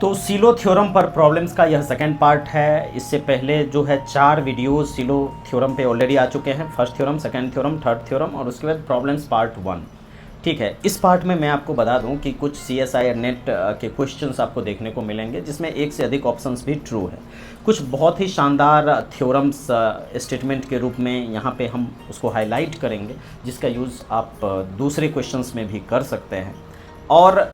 तो silo theorem पर problems का यह सेकंड पार्ट है। इससे पहले जो है 4 वीडियोस सीलो थ्योरम पे ऑलरेडी आ चुके हैं। First theorem, second theorem, third theorem और उसके बाद प्रॉब्लम्स पार्ट 1। ठीक है, इस पार्ट में मैं आपको बता दूं कि कुछ CSI और नेट के क्वेश्चंस आपको देखने को मिलेंगे जिसमें एक से अधिक ऑप्शंस भी ट्रू है। कुछ बहुत ही शानदार थ्योरम्स स्टेटमेंट के रूप में यहाँ पे हम उसको हाईलाइट करेंगे, जिसका यूज़ आप दूसरे क्वेश्चंस में भी कर सकते हैं। और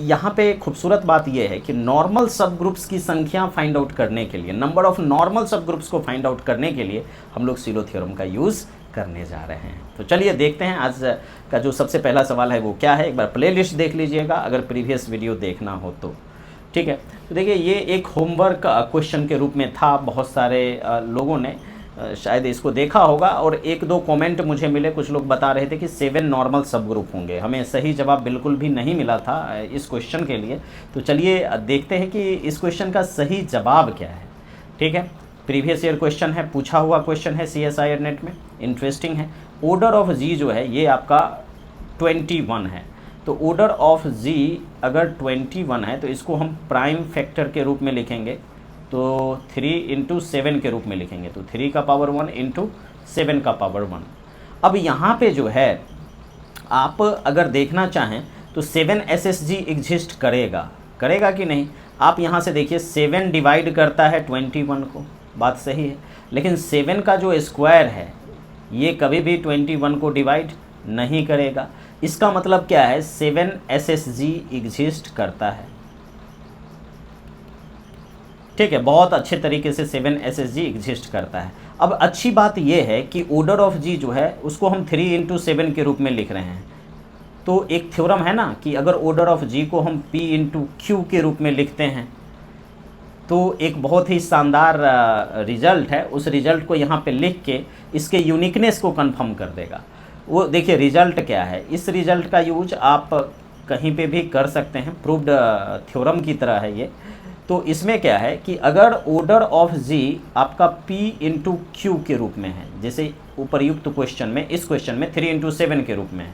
यहाँ पे खूबसूरत बात यह है कि नॉर्मल सब ग्रुप्स की संख्या फाइंड आउट करने के लिए, नंबर ऑफ नॉर्मल सब ग्रुप्स को फाइंड आउट करने के लिए हम लोग सीलो थ्योरम का यूज़ करने जा रहे हैं। तो चलिए देखते हैं आज का जो सबसे पहला सवाल है वो क्या है। एक बार प्लेलिस्ट देख लीजिएगा अगर प्रीवियस वीडियो देखना हो तो। ठीक है, तो देखिए ये एक होमवर्क क्वेश्चन के रूप में था। बहुत सारे लोगों ने शायद इसको देखा होगा और 1-2 कमेंट मुझे मिले। कुछ लोग बता रहे थे कि 7 नॉर्मल सब ग्रुप होंगे। हमें सही जवाब बिल्कुल भी नहीं मिला था इस क्वेश्चन के लिए। तो चलिए देखते हैं कि इस क्वेश्चन का सही जवाब क्या है। ठीक है, प्रीवियस ईयर क्वेश्चन है, पूछा हुआ क्वेश्चन है CSI और नेट में, इंटरेस्टिंग है। ऑर्डर ऑफ जी जो है ये आपका 21 है। तो ऑर्डर ऑफ जी अगर 21 है तो इसको हम प्राइम फैक्टर के रूप में लिखेंगे, तो 3 × 7 के रूप में लिखेंगे। तो 3 का पावर 1 × 7 का पावर 1। अब यहाँ पे जो है आप अगर देखना चाहें तो 7 SSG एग्जिस्ट करेगा कि नहीं। आप यहाँ से देखिए 7 डिवाइड करता है 21 को, बात सही है। लेकिन 7 का जो स्क्वायर है ये कभी भी 21 को डिवाइड नहीं करेगा। इसका मतलब क्या है, 7 SSG एग्जिस्ट करता है। ठीक है, बहुत अच्छे तरीके से 7 SSG एग्जिस्ट करता है। अब अच्छी बात यह है कि ऑर्डर ऑफ जी जो है उसको हम 3 × 7 के रूप में लिख रहे हैं। तो एक थ्योरम है ना कि अगर ऑर्डर ऑफ जी को हम P × Q के रूप में लिखते हैं तो एक बहुत ही शानदार रिजल्ट है। उस रिजल्ट को यहाँ पे लिख के इसके यूनिकनेस को कंफर्म कर देगा। वो देखिए रिजल्ट क्या है। इस रिजल्ट का यूज आप कहीं पे भी कर सकते हैं, प्रूव्ड थ्योरम की तरह है ये। तो इसमें क्या है कि अगर ऑर्डर ऑफ जी आपका P × Q के रूप में है, जैसे उपरयुक्त क्वेश्चन में, इस क्वेश्चन में 3 × 7 के रूप में है,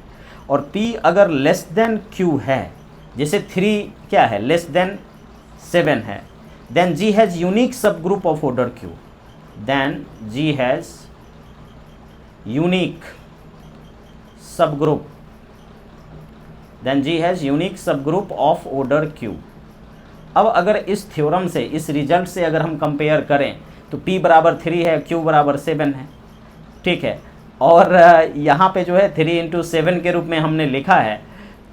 और P अगर लेस देन Q है, जैसे 3 क्या है लेस देन 7 है, then G has unique subgroup of order Q। Then G has unique subgroup, then G has unique subgroup of order Q। अब अगर इस थ्योरम से, इस रिजल्ट से अगर हम कंपेयर करें तो P बराबर 3 है, Q बराबर 7 है। ठीक है, और यहाँ पे जो है 3 × 7 के रूप में हमने लिखा है।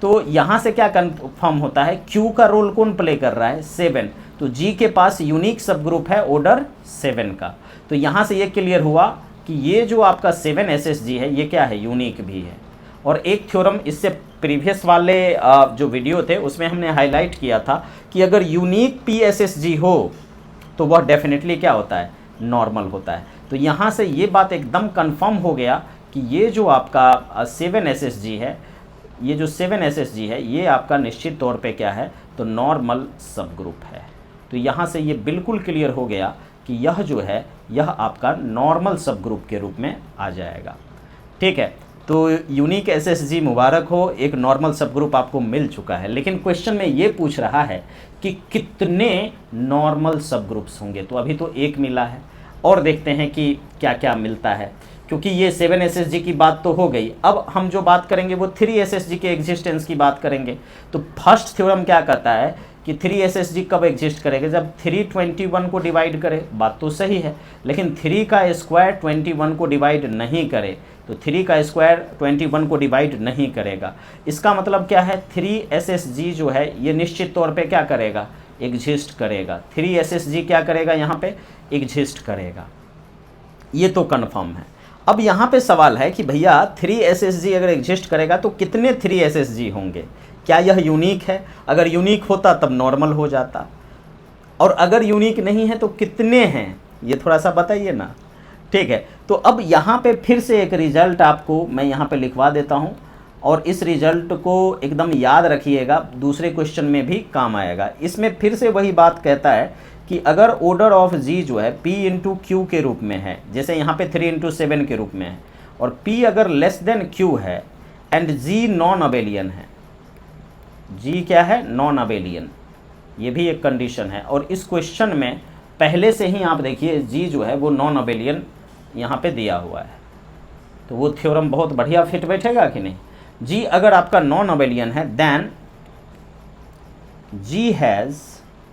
तो यहाँ से क्या कंफर्म होता है, Q का रोल कौन प्ले कर रहा है, 7। तो G के पास यूनिक सब ग्रुप है ऑर्डर 7 का। तो यहाँ से ये क्लियर हुआ कि ये जो आपका 7 SSG है ये क्या है, यूनिक भी है। और एक थ्योरम इससे प्रीवियस वाले जो वीडियो थे उसमें हमने हाईलाइट किया था कि अगर यूनिक PSSG हो तो वह डेफिनेटली क्या होता है, नॉर्मल होता है। तो यहाँ से ये बात एकदम कंफर्म हो गया कि ये जो आपका 7 SSG है, ये जो 7 SSG है ये आपका निश्चित तौर पे क्या है, तो नॉर्मल सब ग्रुप है। तो यहाँ से ये बिल्कुल क्लियर हो गया कि यह जो है यह आपका नॉर्मल सब ग्रुप के रूप में आ जाएगा। ठीक है, तो यूनिक SSG मुबारक हो, एक नॉर्मल सब ग्रुप आपको मिल चुका है। लेकिन क्वेश्चन में ये पूछ रहा है कि कितने नॉर्मल सब ग्रुप्स होंगे। तो अभी तो एक मिला है, और देखते हैं कि क्या क्या मिलता है, क्योंकि ये 7 SSG की बात तो हो गई। अब हम जो बात करेंगे वो 3 SSG के एग्जिस्टेंस की बात करेंगे। तो फर्स्ट थ्योरम क्या कहता है कि 3 SSG कब एग्जिस्ट करेगा, जब 3 21 को डिवाइड करे। बात तो सही है, लेकिन 3 का स्क्वायर 21 को डिवाइड नहीं करे। तो 3 का स्क्वायर 21 को डिवाइड नहीं करेगा। इसका मतलब क्या है, 3 SSG जो है ये निश्चित तौर पे क्या करेगा, एग्जिस्ट करेगा। 3SSG क्या करेगा यहाँ पे, एग्जिस्ट करेगा, ये तो कन्फर्म है। अब यहाँ पे सवाल है कि भैया 3SSG अगर एग्जिस्ट करेगा तो कितने 3SSG होंगे, क्या यह यूनिक है? अगर यूनिक होता तब नॉर्मल हो जाता, और अगर यूनिक नहीं है तो कितने हैं, ये थोड़ा सा बताइए ना। ठीक है, तो अब यहाँ पे फिर से एक रिजल्ट आपको मैं यहाँ पे लिखवा देता हूँ, और इस रिजल्ट को एकदम याद रखिएगा, दूसरे क्वेश्चन में भी काम आएगा। इसमें फिर से वही बात कहता है कि अगर ऑर्डर ऑफ G जो है P इंटू क्यू के रूप में है, जैसे यहाँ पे 3 इंटू 7 के रूप में है, और P अगर लेस देन Q है एंड G नॉन अबेलियन है, G क्या है, नॉन अबेलियन, ये भी एक कंडीशन है। और इस क्वेश्चन में पहले से ही आप देखिए G जो है वो नॉन अबेलियन यहाँ पे दिया हुआ है, तो वो थ्योरम बहुत बढ़िया फिट बैठेगा कि नहीं। G अगर आपका नॉन अबेलियन है then G has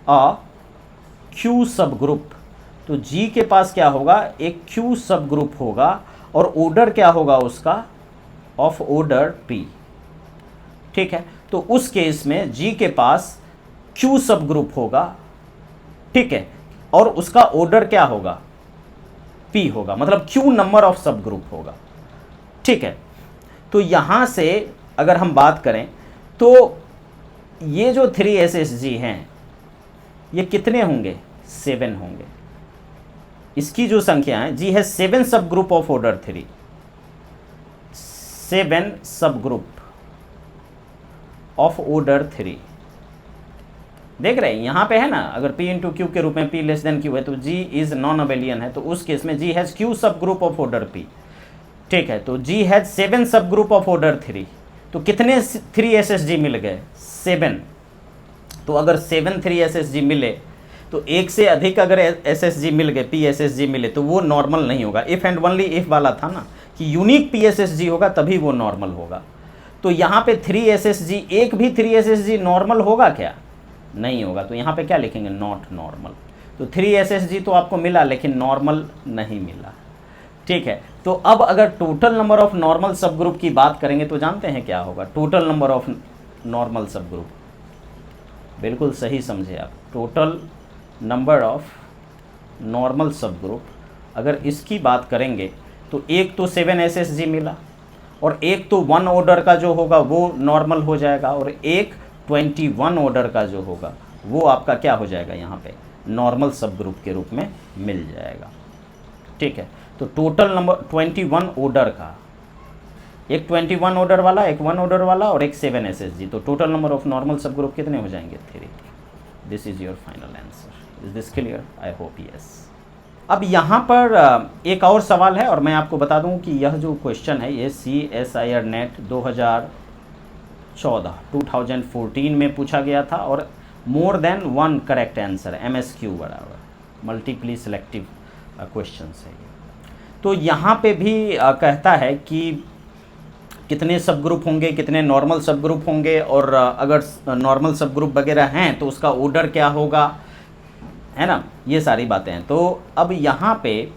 a Q subgroup, तो G के पास क्या होगा, एक Q सब ग्रुप होगा, और ऑर्डर क्या होगा उसका, ऑफ ऑर्डर P। ठीक है, तो उस केस में G के पास Q सब ग्रुप होगा, ठीक है, और उसका ऑर्डर क्या होगा, P होगा, मतलब Q नंबर ऑफ सब ग्रुप होगा। ठीक है, तो यहाँ से अगर हम बात करें तो ये जो 3SSG हैं ये कितने होंगे, 7 होंगे। इसकी जो संख्या है, G है 7 सब ग्रुप ऑफ ऑर्डर 3, 7 सब ग्रुप ऑफ ऑर्डर 3। देख रहे हैं यहाँ पे है ना, अगर P इंटू क्यू के रूप में P लेस देन Q है तो G इज नॉन अबेलियन है, तो उस केस में G has Q subgroup of order P। ठीक है, तो G हैज 7 सब ग्रुप ऑफ ऑर्डर 3, तो कितने 3SSG मिल गए, 7। तो अगर 7 3SSG मिले तो एक से अधिक अगर SSG मिल गए, PSSG मिले, तो वो नॉर्मल नहीं होगा। इफ़ एंड ओनली इफ वाला था ना कि यूनिक PSSG होगा तभी वो नॉर्मल होगा। तो यहाँ पे 3SSG, एक भी 3SSG नॉर्मल होगा क्या, नहीं होगा, तो यहाँ पे क्या लिखेंगे, नॉट नॉर्मल। तो 3SSG तो आपको मिला लेकिन नॉर्मल नहीं मिला। ठीक है, तो अब अगर टोटल नंबर ऑफ नॉर्मल सब ग्रुप की बात करेंगे तो जानते हैं क्या होगा, टोटल नंबर ऑफ नॉर्मल सब ग्रुप, बिल्कुल सही समझे आप, टोटल नंबर ऑफ नॉर्मल सब ग्रुप अगर इसकी बात करेंगे तो एक तो 7SSG मिला, और एक तो 1 ऑर्डर का जो होगा वो नॉर्मल हो जाएगा, और एक 21 ऑर्डर का जो होगा वो आपका क्या हो जाएगा, यहाँ पे नॉर्मल सब ग्रुप के रूप में मिल जाएगा। ठीक है, तो टोटल नंबर 21 ऑर्डर का, एक 21 ऑर्डर वाला, एक 1 ऑर्डर वाला, और एक 7SSG, तो टोटल नंबर ऑफ नॉर्मल सब ग्रुप कितने हो जाएंगे, 3। This is your final answer. Is this clear, I hope yes. अब यहाँ पर एक और सवाल है, और मैं आपको बता दूं कि यह जो क्वेश्चन है ये CSIR नेट 2014 में पूछा गया था, और more than 1 correct answer, MSQ बराबर मल्टीपली सिलेक्टिव क्वेश्चंस है ये। तो यहाँ पे भी कहता है कि कितने सब ग्रुप होंगे, कितने नॉर्मल सब ग्रुप होंगे, और अगर नॉर्मल सब ग्रुप वगैरह हैं तो उसका ऑर्डर क्या होगा, है ना, ये सारी बातें हैं। तो अब यहाँ पे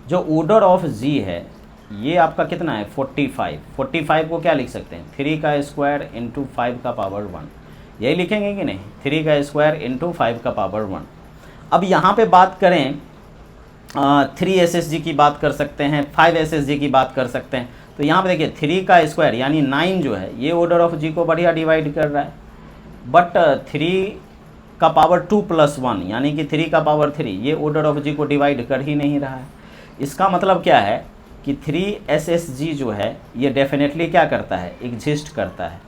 जो ऑर्डर ऑफ G है ये आपका कितना है, 45। 45 को क्या लिख सकते हैं, 3 का स्क्वायर इंटू 5 का पावर 1, यही लिखेंगे कि नहीं, 3 का स्क्वायर इंटू 5 का पावर 1। अब यहाँ पे बात करें 3SSG की बात कर सकते हैं, 5SSG की बात कर सकते हैं। तो यहाँ पे देखिए 3 का स्क्वायर यानी 9 जो है ये ऑर्डर ऑफ G को बढ़िया डिवाइड कर रहा है, बट 3 का पावर 2 प्लस 1 यानी कि 3 का पावर 3 ये ऑर्डर ऑफ G को डिवाइड कर ही नहीं रहा है। इसका मतलब क्या है कि 3SSG जो है ये डेफिनेटली क्या करता है, एग्जिस्ट करता है।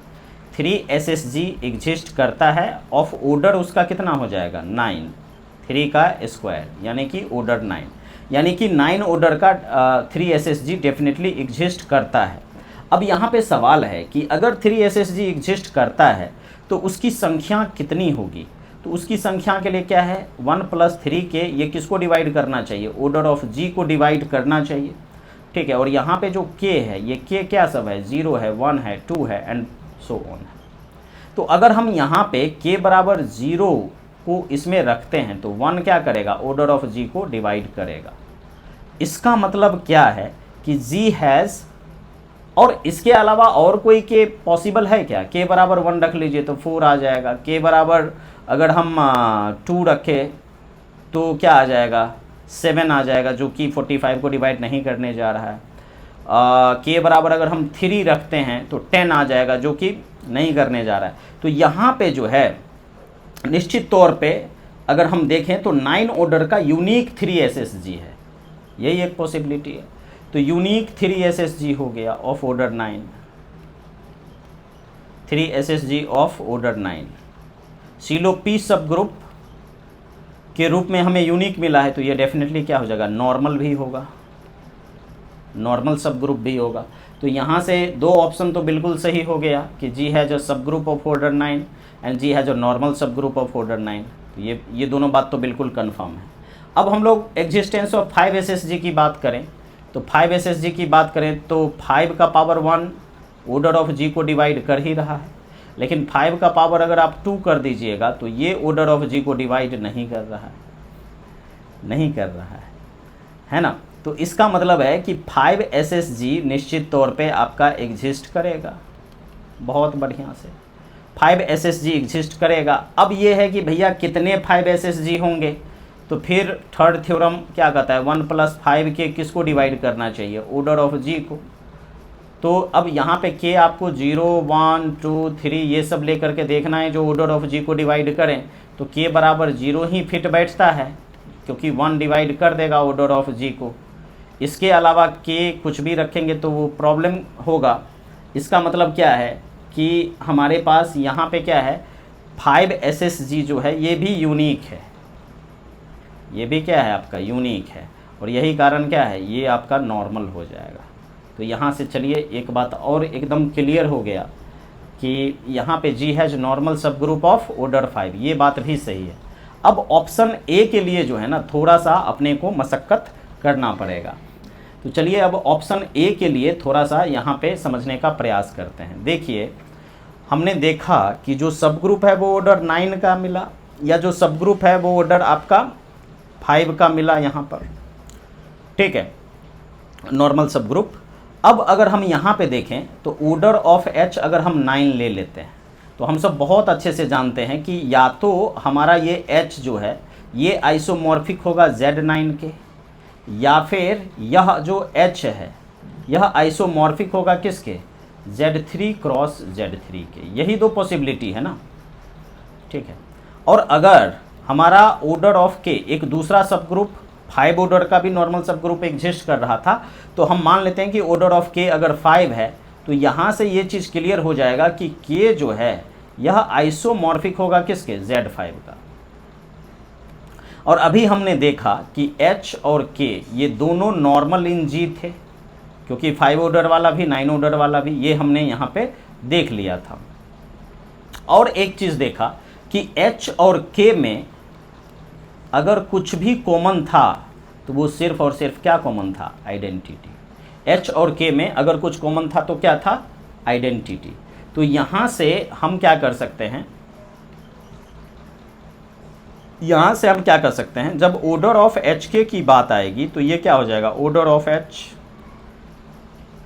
3SSG एग्जिस्ट करता है, ऑफ ऑर्डर उसका कितना हो जाएगा, 9, 3 का स्क्वायर यानी कि ऑर्डर 9, यानी कि 9 ऑर्डर का 3SSG डेफिनेटली एग्जिस्ट करता है। अब यहाँ पे सवाल है कि अगर 3SSG एग्जिस्ट करता है तो उसकी संख्या कितनी होगी, तो उसकी संख्या के लिए क्या है, 1 प्लस 3 के, ये किसको डिवाइड करना चाहिए, ऑर्डर ऑफ G को डिवाइड करना चाहिए। ठीक है, और यहाँ पे जो K है ये K क्या सब है, 0 है, 1 है, 2 है एंड सो ऑन है। तो अगर हम यहाँ पे K बराबर 0 को इसमें रखते हैं तो 1 क्या करेगा, ऑर्डर ऑफ G को डिवाइड करेगा। इसका मतलब क्या है कि G हैज़, और इसके अलावा और कोई K पॉसिबल है क्या, K बराबर 1 रख लीजिए तो 4 आ जाएगा, K बराबर अगर हम 2 रखें तो क्या आ जाएगा, 7 आ जाएगा, जो कि 45 को डिवाइड नहीं करने जा रहा है। के बराबर अगर हम 3 रखते हैं तो 10 आ जाएगा, जो कि नहीं करने जा रहा है। तो यहाँ पे जो है निश्चित तौर पे अगर हम देखें तो 9 ऑर्डर का यूनिक 3 SSG है, यही एक पॉसिबिलिटी है। तो यूनिक 3 SSG हो गया of order 9, 3 SSG of order 9। Silo P सब ग्रुप के रूप में हमें यूनिक मिला है, तो ये डेफिनेटली क्या हो जाएगा, नॉर्मल भी होगा, नॉर्मल सब ग्रुप भी होगा। तो यहाँ से 2 ऑप्शन तो बिल्कुल सही हो गया कि जी है जो सब ग्रुप ऑफ ऑर्डर 9 एंड जी है जो नॉर्मल सब ग्रुप ऑफ ऑर्डर 9। तो ये दोनों बात तो बिल्कुल कंफर्म है। अब हम लोग एग्जिस्टेंस ऑफ 5 SSG की बात करें, तो 5 SSG की बात करें तो 5 का पावर 1 ऑर्डर ऑफ जी को डिवाइड कर ही रहा है, लेकिन 5 का पावर अगर आप 2 कर दीजिएगा तो ये ऑर्डर ऑफ जी को डिवाइड नहीं कर रहा है ना। तो इसका मतलब है कि 5 SSG निश्चित तौर पे आपका एग्जिस्ट करेगा, बहुत बढ़िया से 5 SSG एग्जिस्ट करेगा। अब ये है कि भैया कितने 5 SSG होंगे, तो फिर थर्ड थ्योरम क्या कहता है, 1 + 5 के किसको डिवाइड करना चाहिए, ऑर्डर ऑफ जी को। तो अब यहाँ पे के आपको 0 1 2 3 ये सब लेकर के देखना है जो ऑर्डर ऑफ जी को डिवाइड करें, तो के बराबर 0 ही फिट बैठता है, क्योंकि 1 डिवाइड कर देगा ऑर्डर ऑफ जी को। इसके अलावा के कुछ भी रखेंगे तो वो प्रॉब्लम होगा। इसका मतलब क्या है कि हमारे पास यहाँ पे क्या है, 5 SSG जो है ये भी यूनिक है, ये भी क्या है आपका यूनिक है, और यही कारण क्या है, ये आपका नॉर्मल हो जाएगा। तो यहाँ से चलिए एक बात और एकदम क्लियर हो गया कि यहाँ पे जी हैज नॉर्मल सब ग्रुप ऑफ ऑर्डर 5, ये बात भी सही है। अब ऑप्शन ए के लिए जो है ना थोड़ा सा अपने को मशक्क़त करना पड़ेगा। तो चलिए अब ऑप्शन ए के लिए थोड़ा सा यहाँ पे समझने का प्रयास करते हैं। देखिए हमने देखा कि जो सब ग्रुप है वो ऑर्डर 9 का मिला, या जो सब ग्रुप है वो ऑर्डर आपका 5 का मिला यहाँ पर, ठीक है, नॉर्मल सब ग्रुप। अब अगर हम यहाँ पे देखें तो ऑर्डर ऑफ एच अगर हम 9 ले लेते हैं, तो हम सब बहुत अच्छे से जानते हैं कि या तो हमारा ये एच जो है ये आइसोमॉर्फिक होगा Z9 के, या फिर यह जो H है यह आइसोमॉर्फिक होगा किसके, Z3 क्रॉस Z3 के। यही 2 पॉसिबिलिटी है ना, ठीक है। और अगर हमारा ऑर्डर ऑफ के एक दूसरा सब ग्रुप 5 ऑर्डर का भी नॉर्मल सब ग्रुप एग्जिस्ट कर रहा था, तो हम मान लेते हैं कि ऑर्डर ऑफ के अगर 5 है, तो यहाँ से ये चीज़ क्लियर हो जाएगा कि के जो है यह आइसोमॉर्फिक होगा किसके, Z5 का। और अभी हमने देखा कि H और K ये दोनों नॉर्मल इन G थे, क्योंकि 5 ऑर्डर वाला भी 9 ऑर्डर वाला भी, ये हमने यहाँ पे देख लिया था। और एक चीज़ देखा कि H और K में अगर कुछ भी कॉमन था तो वो सिर्फ और सिर्फ क्या कॉमन था, आइडेंटिटी। H और K में अगर कुछ कॉमन था तो क्या था, आइडेंटिटी। तो यहाँ से हम क्या कर सकते हैं, यहाँ से हम क्या कर सकते हैं, जब ऑर्डर ऑफ एच के की बात आएगी तो ये क्या हो जाएगा, order of H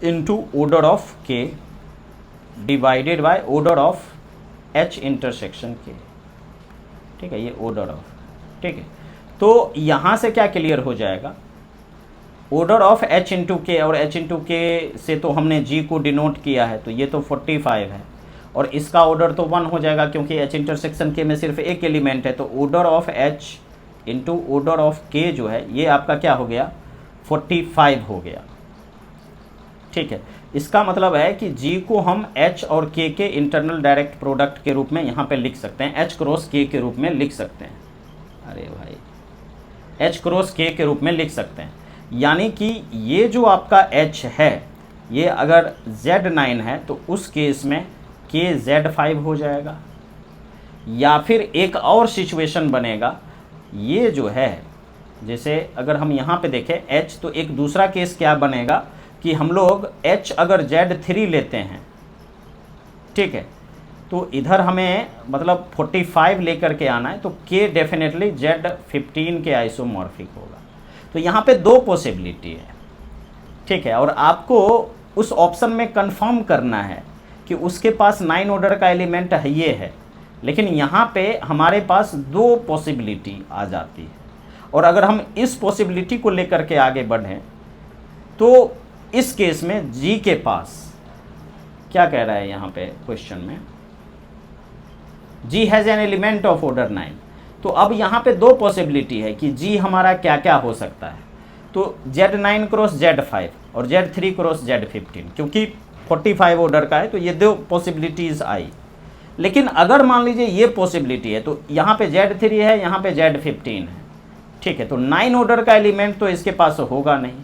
into order of K divided by order of H intersection K, ठीक है, ये ऑर्डर ऑफ, ठीक है। तो यहाँ से क्या क्लियर हो जाएगा, ऑर्डर ऑफ एच इंटू के, और एच इंटू के से तो हमने जी को डिनोट किया है, तो ये तो 45 है, और इसका ऑर्डर तो 1 हो जाएगा क्योंकि एच इंटरसेक्शन के में सिर्फ एक एलिमेंट है। तो order of H into order of के जो है ये आपका क्या हो गया, 45 हो गया, ठीक है। इसका मतलब है कि जी को हम एच और के इंटरनल डायरेक्ट प्रोडक्ट के रूप में यहाँ पे लिख सकते हैं, एच क्रॉस के रूप में लिख सकते हैं, अरे भाई एच क्रॉस के रूप में लिख सकते हैं। यानी कि ये जो आपका एच है ये अगर Z9 है तो उस केस में के Z5 हो जाएगा, या फिर एक और सिचुएशन बनेगा, ये जो है जैसे अगर हम यहाँ पे देखें H, तो एक दूसरा केस क्या बनेगा कि हम लोग H अगर Z3 लेते हैं, ठीक है, तो इधर हमें मतलब 45 लेकर के आना है, तो K डेफिनेटली Z15 के आइसोमॉर्फिक होगा। तो यहाँ पे 2 पॉसिबिलिटी है, ठीक है, और आपको उस ऑप्शन में कंफर्म करना है कि उसके पास 9 ऑर्डर का एलिमेंट है, ये है, लेकिन यहाँ पे हमारे पास दो पॉसिबिलिटी आ जाती है, और अगर हम इस पॉसिबिलिटी को लेकर के आगे बढ़ें तो इस केस में जी के पास क्या कह रहा है यहाँ पे क्वेश्चन में, G has N element of order 9। तो अब यहाँ पे दो पॉसिबिलिटी है कि जी हमारा क्या क्या हो सकता है। तो Z9 क्रॉस Z5 और Z3 क्रॉस Z15, क्योंकि 45 ऑर्डर का है तो ये दो पॉसिबिलिटीज़ आई। लेकिन अगर मान लीजिए ये पॉसिबिलिटी है तो यहाँ पे Z3 है, यहाँ पे Z15 है, ठीक है, तो 9 ऑर्डर का एलिमेंट तो इसके पास होगा नहीं,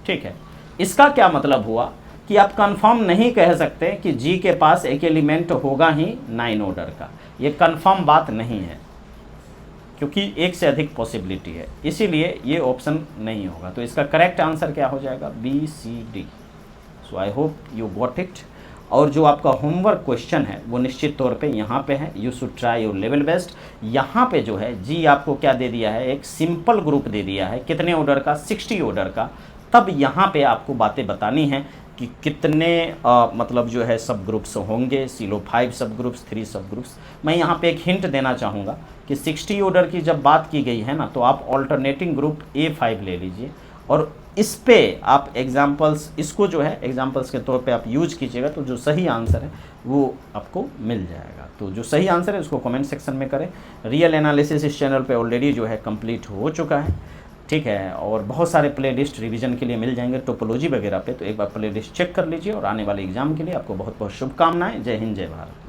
ठीक है। इसका क्या मतलब हुआ कि आप कंफर्म नहीं कह सकते कि जी के पास एक एलिमेंट होगा ही 9 ऑर्डर का, ये कंफर्म बात नहीं है, क्योंकि एक से अधिक पॉसिबिलिटी है, इसीलिए ये ऑप्शन नहीं होगा। तो इसका करेक्ट आंसर क्या हो जाएगा, BCD। So I hope you got it. और जो आपका होमवर्क क्वेश्चन है वो निश्चित तौर पे यहाँ पे है, you should try your level best. यहाँ पे जो है जी आपको क्या दे दिया है, एक सिंपल ग्रुप दे दिया है, कितने ऑर्डर का, 60 ऑर्डर का। तब यहाँ पे आपको बातें बतानी है कि कितने मतलब जो है सब ग्रुप्स होंगे, सिलो 5 सब ग्रुप्स, 3 सब ग्रुप्स। मैं यहाँ पे एक हिंट देना चाहूँगा कि 60 ऑर्डर की जब बात की गई है ना, तो आप ऑल्टरनेटिंग ग्रुप A5 ले लीजिए और इस पे आप एग्जाम्पल्स, इसको जो है एग्जाम्पल्स के तौर पे आप यूज कीजिएगा, तो जो सही आंसर है वो आपको मिल जाएगा। तो जो सही आंसर है उसको कमेंट सेक्शन में करें। रियल एनालिसिस इस चैनल पे ऑलरेडी जो है कंप्लीट हो चुका है, ठीक है, और बहुत सारे प्लेलिस्ट रिवीजन के लिए मिल जाएंगे टोपोलॉजी वगैरह पे, तो एक बार प्लेलिस्ट चेक कर लीजिए। और आने वाले एग्जाम के लिए आपको बहुत बहुत शुभकामनाएं। जय हिंद, जय भारत।